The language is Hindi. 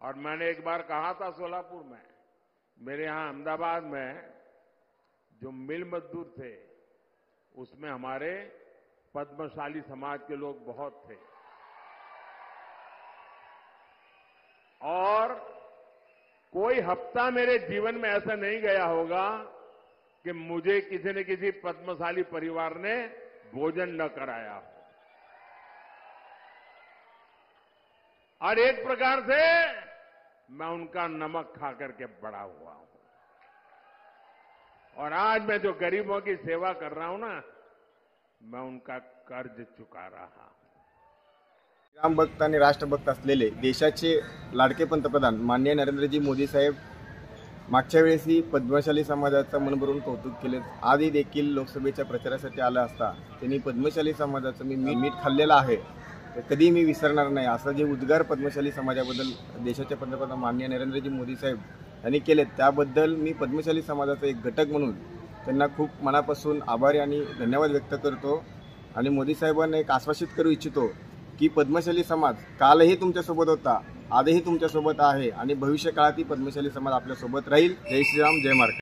और मैंने एक बार कहा था सोलापुर में, मेरे यहां अहमदाबाद में जो मिल मजदूर थे उसमें हमारे पद्मशाली समाज के लोग बहुत थे और कोई हफ्ता मेरे जीवन में ऐसा नहीं गया होगा कि मुझे किसी न किसी पद्मशाली परिवार ने भोजन न कराया हो। और एक प्रकार से मैं उनका नमक खा करके बड़ा हुआ हूं और आज मैं जो गरीबों की सेवा कर रहा हूं ना, मैं उनका कर्ज चुका रहा हूं। रामभक्त आणि राष्ट्रभक्त असलेले देशाचे लाडके पंतप्रधान माननीय नरेंद्रजी मोदी साहेब मागच्या वेळेसही पद्मशाली समाजाचं मनभरून कौतुक केले। आजही देखील लोकसभेच्या प्रचारासाठी आला असता त्यांनी पद्मशाली समाजाचं मी मीठ खाल्लेलं आहे ते कधी मी विसरणार नाही असं जे उद्गार पद्मशाली समाजाबद्दल देशाचे पंतप्रधान माननीय नरेंद्रजी मोदी साहेब यांनी केले, त्याबद्दल मी पद्मशाली समाजाचा एक घटक म्हणून त्यांना खूप मनापासून आभारी आणि धन्यवाद व्यक्त करतो। आणि मोदी साहेबांना एक आश्वासित करू इच्छितो की पद्मशाली समाज कालही तुमच्यासोबत होता, आजही तुमच्यासोबत आहे आणि भविष्य काळातही पद्मशाली समाज आपल्यासोबत राहील। जय श्रीराम, जय महाराष्ट्र।